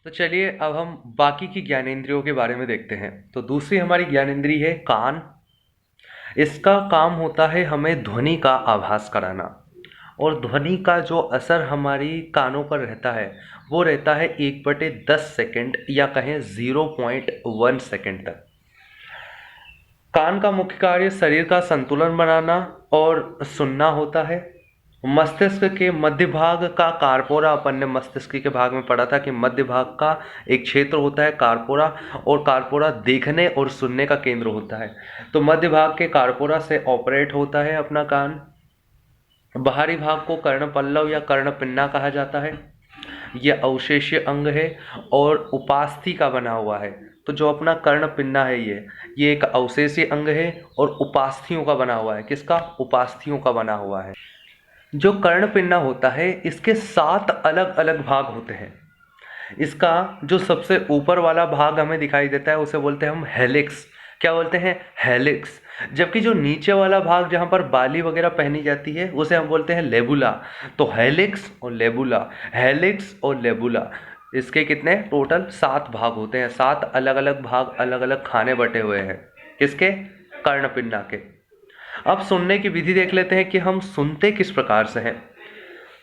तो चलिए अब हम बाकी की ज्ञानेंद्रियों के बारे में देखते हैं। तो दूसरी हमारी ज्ञानेंद्रिय है कान। इसका काम होता है हमें ध्वनि का आभास कराना, और ध्वनि का जो असर हमारी कानों पर रहता है वो रहता है 1/10 सेकेंड या कहें 0.1 सेकेंड तक। कान का मुख्य कार्य शरीर का संतुलन बनाना और सुनना होता है। मस्तिष्क के मध्य भाग का कार्पोरा, अपन ने मस्तिष्क के भाग में पढ़ा था कि मध्य भाग का एक क्षेत्र होता है कार्पोरा, और कार्पोरा देखने और सुनने का केंद्र होता है। तो मध्य भाग के कार्पोरा से ऑपरेट होता है अपना कान। बाहरी भाग को कर्णपल्लव या कर्णपिन्ना कहा जाता है। यह अवशेष्य अंग है और उपास्थि का बना हुआ है। तो जो अपना कर्णपिन्ना है ये एक अवशेषीय अंग है और उपास्थियों का बना हुआ है। किसका? उपास्थियों का बना हुआ है। जो कर्णपिन्ना होता है इसके 7 अलग अलग भाग होते हैं। इसका जो सबसे ऊपर वाला भाग हमें दिखाई देता है उसे बोलते हैं हम हेलिक्स। क्या बोलते हैं? हेलिक्स। जबकि जो नीचे वाला भाग जहाँ पर बाली वगैरह पहनी जाती है उसे हम बोलते हैं लेबुला। तो हेलिक्स और लेबुला, हेलिक्स और लेबुला, इसके कितने टोटल 7 भाग होते हैं। 7 अलग अलग भाग, अलग अलग खाने बटे हुए हैं। किसके? कर्णपिन्ना के। अब सुनने की विधि देख लेते हैं कि हम सुनते किस प्रकार से हैं।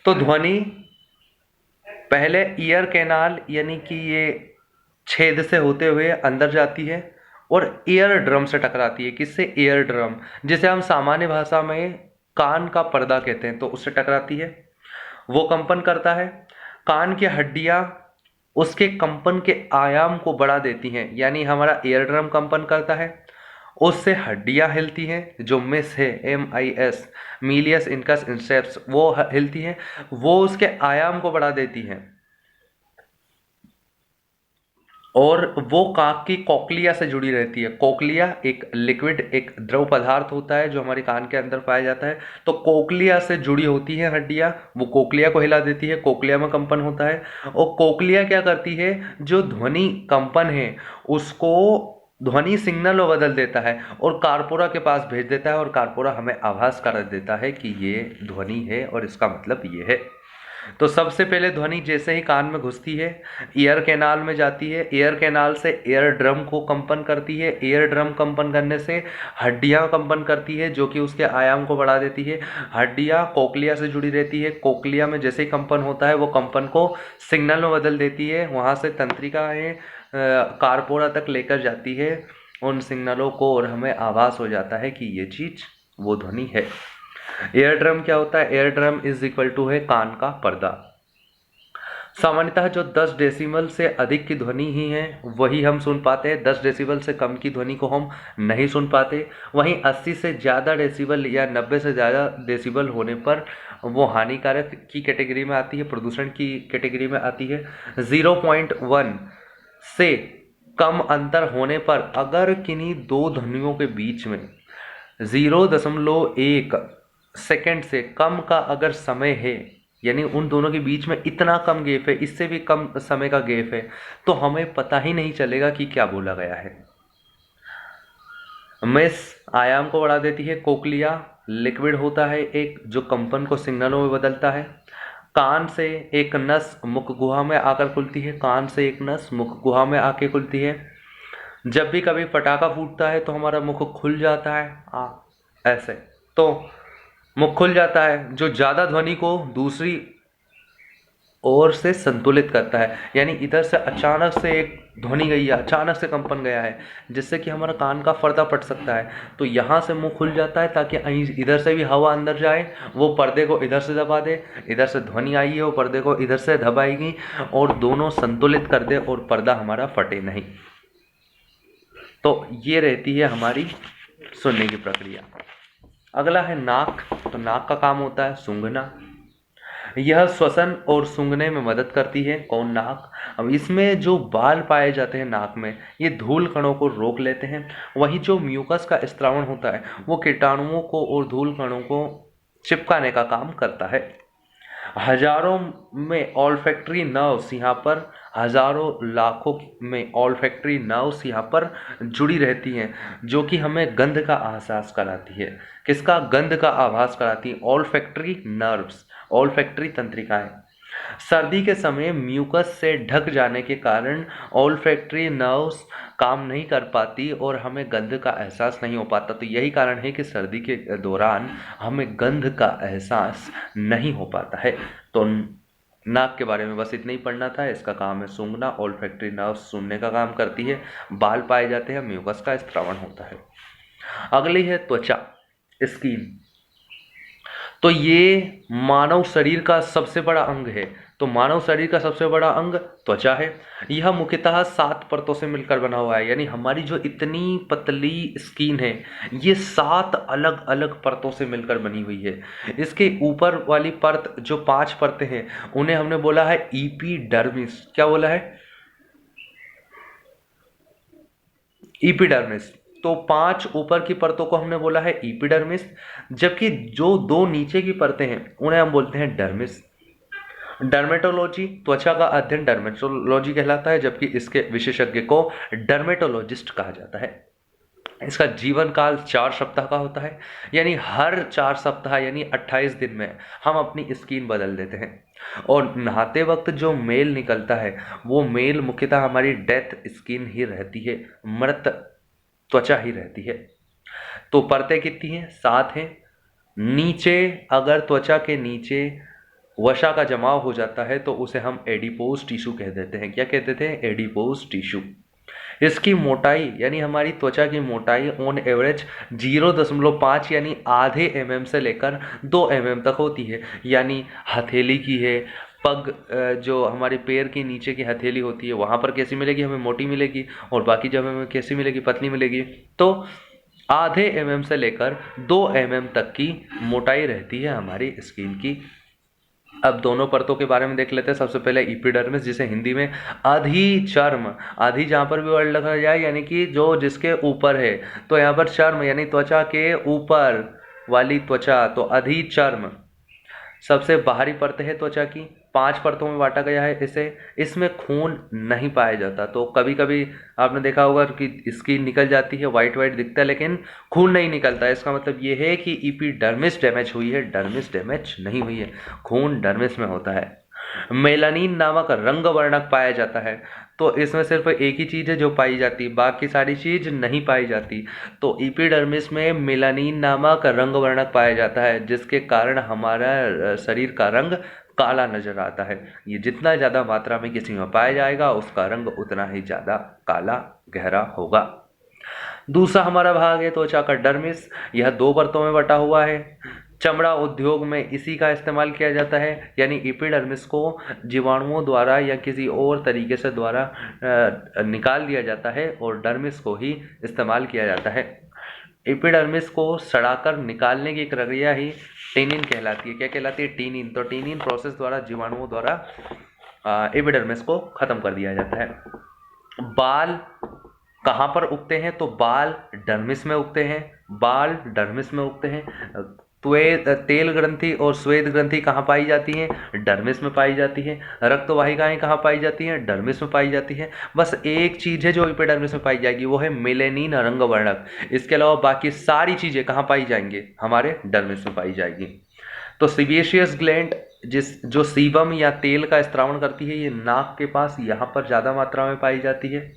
तो ध्वनि पहले ईयर कैनाल यानी कि ये छेद से होते हुए अंदर जाती है और ईयर ड्रम से टकराती है। किससे? ईयर ड्रम, जिसे हम सामान्य भाषा में कान का पर्दा कहते हैं। तो उससे टकराती है, वो कंपन करता है। कान की हड्डियां उसके कंपन के आयाम को बढ़ा देती हैं, यानी हमारा ईयर ड्रम कंपन करता है, उससे हड्डियां हिलती हैं। जो मिस है, MIS, मीलियस इनकस इंसेप्स, वो हिलती हैं, वो उसके आयाम को बढ़ा देती हैं। और वो कान की कोक्लिया से जुड़ी रहती है। कोक्लिया एक लिक्विड, एक द्रव पदार्थ होता है जो हमारे कान के अंदर पाया जाता है। तो कोक्लिया से जुड़ी होती है हड्डियां, वो कोक्लिया को हिला देती है, कोक्लिया में कंपन होता है। और कोक्लिया क्या करती है? जो ध्वनि कंपन है उसको ध्वनि सिग्नल में बदल देता है और कार्पोरा के पास भेज देता है, और कार्पोरा हमें आभास कर देता है कि ये ध्वनि है और इसका मतलब ये है। तो सबसे पहले ध्वनि जैसे ही कान में घुसती है, ईयर कैनाल में जाती है, ईयर कैनाल से ईयर ड्रम को कंपन करती है, ईयर ड्रम कंपन करने से हड्डियां कंपन करती है जो कि उसके आयाम को बढ़ा देती है। हड्डियां कोक्लिया से जुड़ी रहती है, कोक्लिया में जैसे ही कंपन होता है वो कंपन को सिग्नल में बदल देती है, वहां से तंत्रिकाएं कार्पोरा तक लेकर जाती है उन सिग्नलों को, और हमें आभास हो जाता है कि ये चीज वो ध्वनि है। एयर ड्रम क्या होता है? Air drum is equal to है कान का पर्दा। सामान्यतः जो 10 डेसिबल से अधिक की ध्वनि ही है वही हम सुन पाते हैं। 10 डेसिबल से कम की ध्वनि को हम नहीं सुन पाते। वहीं 80 से ज़्यादा डेसिबल या 90 से ज़्यादा डेसिबल होने पर वो हानिकारक की कैटेगरी में आती है, प्रदूषण की कैटेगरी में आती है। 0.1 से कम अंतर होने पर अगर किन्हीं दो ध्वनियों के बीच में 0.1 सेकेंड से कम का अगर समय है, यानी उन दोनों के बीच में इतना कम गैप है, इससे भी कम समय का गैप है, तो हमें पता ही नहीं चलेगा कि क्या बोला गया है। मिस आयाम को बढ़ा देती है। कोक्लिया लिक्विड होता है एक, जो कंपन को सिग्नलों में बदलता है। कान से एक नस मुख गुहा में आकर खुलती है, कान से एक नस मुख गुहा में आके खुलती है। जब भी कभी पटाखा फूटता है तो हमारा मुख खुल जाता है, ऐसे। तो मुख खुल जाता है जो ज्यादा ध्वनि को दूसरी ओर से संतुलित करता है, यानी इधर से अचानक से एक ध्वनि गई है, अचानक से कंपन गया है जिससे कि हमारा कान का पर्दा फट सकता है, तो यहाँ से मुंह खुल जाता है ताकि इधर से भी हवा अंदर जाए, वो पर्दे को इधर से दबा दे, इधर से ध्वनि आई है वो पर्दे को इधर से दबाएगी और दोनों संतुलित कर दे और पर्दा हमारा फटे नहीं। तो ये रहती है हमारी सुनने की प्रक्रिया। अगला है नाक। तो नाक का काम होता है सूंघना। यह श्वसन और सूंघने में मदद करती है। कौन? नाक। अब इसमें जो बाल पाए जाते हैं नाक में, ये धूल कणों को रोक लेते हैं। वही जो म्यूकस का स्त्रावण होता है वो कीटाणुओं को और धूल कणों को चिपकाने का काम करता है। हजारों में ऑल्फैक्टरी नर्व्स यहाँ पर, हजारों लाखों में ऑल्फैक्टरी नर्व्स यहाँ पर जुड़ी रहती हैं जो कि हमें गंध का एहसास कराती है। किसका? गंध का आभास कराती है। ऑल्फैक्टरी नर्व्स, ऑल्फैक्टरी तंत्रिकाएं। सर्दी के समय म्यूकस से ढक जाने के कारण ऑल्फैक्टरी नर्व्स काम नहीं कर पाती और हमें गंध का एहसास नहीं हो पाता। तो यही कारण है कि सर्दी के दौरान हमें गंध का एहसास नहीं हो पाता है। तो नाक के बारे में बस इतना ही पढ़ना था। इसका काम है सूंघना, ऑल्फैक्टरी नर्व सूंघने का काम करती है, बाल पाए जाते हैं, म्यूकस का स्त्रावण होता है। अगली है त्वचा, स्किन। तो ये मानव शरीर का सबसे बड़ा अंग है। तो मानव शरीर का सबसे बड़ा अंग त्वचा है। यह मुख्यतः 7 परतों से मिलकर बना हुआ है, यानी हमारी जो इतनी पतली स्किन है ये 7 अलग अलग परतों से मिलकर बनी हुई है। इसके ऊपर वाली परत जो 5 परतें हैं उन्हें हमने बोला है ईपीडर्मिस। क्या बोला है? ईपीडर्मिस। तो 5 ऊपर की परतों को हमने बोला है ईपीडर्मिस, जबकि जो 2 नीचे की परतें हैं उन्हें हम बोलते हैं डर्मिस। डर्मेटोलॉजी, त्वचा का अध्ययन डर्मेटोलॉजी कहलाता है, जबकि इसके विशेषज्ञ को डर्मेटोलॉजिस्ट कहा जाता है। इसका जीवन काल 4 सप्ताह का होता है, यानी हर 4 सप्ताह यानी 28 दिन में हम अपनी स्किन बदल देते हैं। और नहाते वक्त जो मेल निकलता है वो मेल मुख्यतः हमारी डेथ स्किन ही रहती है, मृत त्वचा ही रहती है। तो परतें कितनी हैं? 7 हैं। नीचे अगर त्वचा के नीचे वसा का जमाव हो जाता है तो उसे हम एडिपोज टिश्यू कह देते हैं। क्या कहते थे? Adipose tissue. इसकी मोटाई यानी हमारी त्वचा की मोटाई ऑन एवरेज 0.5 यानी आधे mm से लेकर 2 mm तक होती है। यानी हथेली की है, पग जो हमारे पैर के नीचे की हथेली होती है वहाँ पर कैसी मिलेगी? हमें मोटी मिलेगी, और बाकी जब हमें कैसी मिलेगी? पतली मिलेगी। तो आधे mm से लेकर 2 mm तक की मोटाई रहती है हमारी स्किन की। अब दोनों परतों के बारे में देख लेते हैं। सबसे पहले इपिडर्मिस, जिसे हिंदी में अधिचर्म, आधी जहाँ पर भी वर्ड लिखा जाए यानी कि जो जिसके ऊपर है, तो यहाँ पर चर्म यानी त्वचा के ऊपर वाली त्वचा, तो अधिचर्म सबसे बाहरी परत है त्वचा की। 5 परतों में बांटा गया है इसे। इसमें खून नहीं पाया जाता। तो कभी कभी आपने देखा होगा कि स्किन निकल जाती है, वाइट वाइट दिखता है, लेकिन खून नहीं निकलता है। इसका मतलब ये है कि इपीडर्मिस डैमेज हुई है, डर्मिस डैमेज नहीं हुई है। खून डर्मिस में होता है। मेलानिन नामक रंग वर्णक पाया जाता है। तो इसमें सिर्फ एक ही चीज़ है जो पाई जाती है, बाकी सारी चीज़ नहीं पाई जाती। तो इपिडर्मिस में मेलानिन नामक रंग वर्णक पाया जाता है, जिसके कारण हमारा शरीर का रंग काला नजर आता है। ये जितना ज़्यादा मात्रा में किसी में पाया जाएगा उसका रंग उतना ही ज़्यादा काला गहरा होगा। दूसरा हमारा भाग है त्वचा का डर्मिस। यह 2 परतों में बटा हुआ है। चमड़ा उद्योग में इसी का इस्तेमाल किया जाता है, यानी एपिडर्मिस को जीवाणुओं द्वारा या किसी और तरीके से द्वारा निकाल दिया जाता है और डर्मिस को ही इस्तेमाल किया जाता है। एपिडर्मिस को सड़ाकर निकालने की प्रक्रिया ही टेनिन कहलाती है। क्या कहलाती है? टेनिन। तो टेनिन प्रोसेस द्वारा जीवाणुओं द्वारा एपिडर्मिस को खत्म कर दिया जाता है। बाल कहाँ पर उगते हैं? तो बाल डर्मिस में उगते हैं। बाल डर्मिस में उगते हैं। तेल ग्रंथि और श्वेत ग्रंथि कहाँ पाई जाती हैं? डर्मिस में पाई जाती है। रक्त वाहिकाएं कहाँ पाई जाती हैं? डर्मिस में पाई जाती है। बस एक चीज़ है जो एपिडर्मिस में पाई जाएगी, वो है मेलेनिन रंग वर्णक। इसके अलावा बाकी सारी चीज़ें कहाँ पाई जाएंगी? हमारे डर्मिस में पाई जाएगी। तो सीबेशियस ग्लैंड जो सीबम या तेल का स्त्रावण करती है, ये नाक के पास यहाँ पर ज़्यादा मात्रा में पाई जाती है।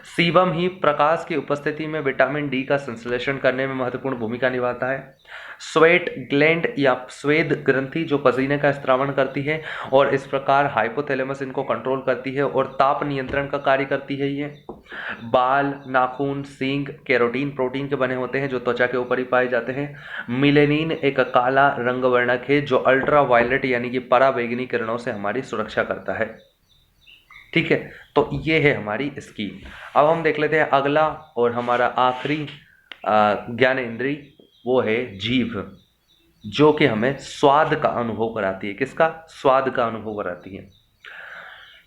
सीबम ही प्रकाश की उपस्थिति में विटामिन डी का संश्लेषण करने में महत्वपूर्ण भूमिका निभाता है। स्वेट ग्लैंड या स्वेद ग्रंथि जो पसीने का स्त्रावण करती है और इस प्रकार हाइपोथैलेमस इनको कंट्रोल करती है और ताप नियंत्रण का कार्य करती है। ये बाल, नाखून, सींग केरोटीन प्रोटीन के बने होते हैं जो त्वचा के ऊपर ही पाए जाते हैं। मिलेनिन एक काला रंग वर्णक है जो अल्ट्रा वायलेट यानी कि पराबैंगनी किरणों से हमारी सुरक्षा करता है। ठीक है, तो ये है हमारी स्कीम। अब हम देख लेते हैं अगला और हमारा आखिरी ज्ञान इंद्री, वो है जीभ, जो कि हमें स्वाद का अनुभव कराती है। किसका? स्वाद का अनुभव कराती है।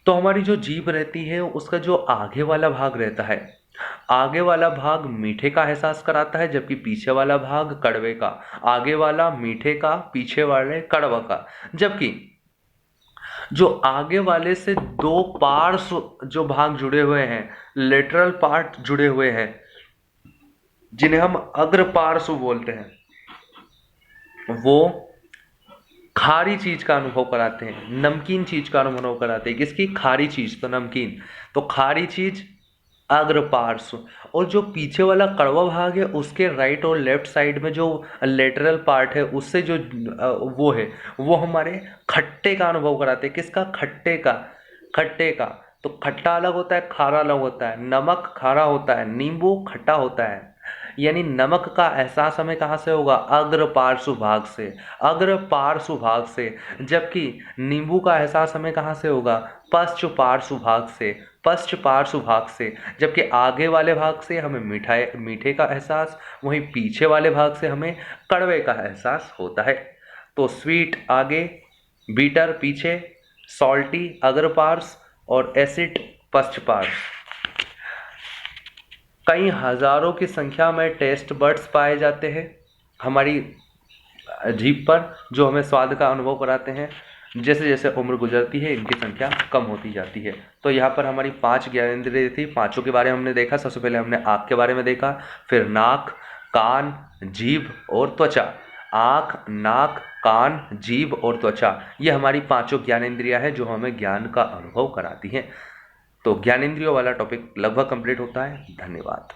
तो हमारी जो जीभ रहती है उसका जो आगे वाला भाग रहता है, आगे वाला भाग मीठे का एहसास कराता है, जबकि पीछे वाला भाग कड़वे का। आगे वाला मीठे का, पीछे वाले कड़वा का। जबकि जो आगे वाले से 2 पार्श्व जो भाग जुड़े हुए हैं, लेटरल पार्ट जुड़े हुए हैं, जिन्हें हम अग्र पार्श्व बोलते हैं, वो खारी चीज का अनुभव कराते हैं, नमकीन चीज का अनुभव कराते हैं। किसकी? खारी चीज, तो नमकीन। तो खारी चीज अग्र पार्श्व। और जो पीछे वाला कड़वा भाग है उसके राइट और लेफ्ट साइड में जो लेटरल पार्ट है उससे जो वो है, वो हमारे खट्टे का अनुभव कराते हैं। किसका? खट्टे का। खट्टे का। तो खट्टा अलग होता है, खारा अलग होता है। नमक खारा होता है, नींबू खट्टा होता है। यानी नमक का एहसास हमें कहाँ से होगा? अग्र पार्श्व भाग से। अग्र पार्श्व भाग से। जबकि नींबू का एहसास हमें कहाँ से होगा? पश्च पार्श्व भाग से। पश्च पार्श्व भाग से। जबकि आगे वाले भाग से हमें मीठा मीठे का एहसास, वहीं पीछे वाले भाग से हमें कड़वे का एहसास होता है। तो स्वीट आगे, बीटर पीछे, सॉल्टी अग्र पार्श्व और एसिड पश्च पार्श्व। कई हजारों की संख्या में टेस्ट बड्स पाए जाते हैं हमारी जीभ पर, जो हमें स्वाद का अनुभव कराते हैं। जैसे जैसे उम्र गुजरती है इनकी संख्या कम होती जाती है। तो यहाँ पर हमारी 5 ज्ञानेंद्रिय थी, पांचों के बारे में हमने देखा। सबसे पहले हमने आँख के बारे में देखा, फिर नाक, कान, जीभ और त्वचा। आँख, नाक, कान, जीभ और त्वचा, ये हमारी पांचों ज्ञानेंद्रियाँ हैं जो हमें ज्ञान का अनुभव कराती हैं। तो ज्ञानेंद्रियों वाला टॉपिक लगभग कंप्लीट होता है। धन्यवाद।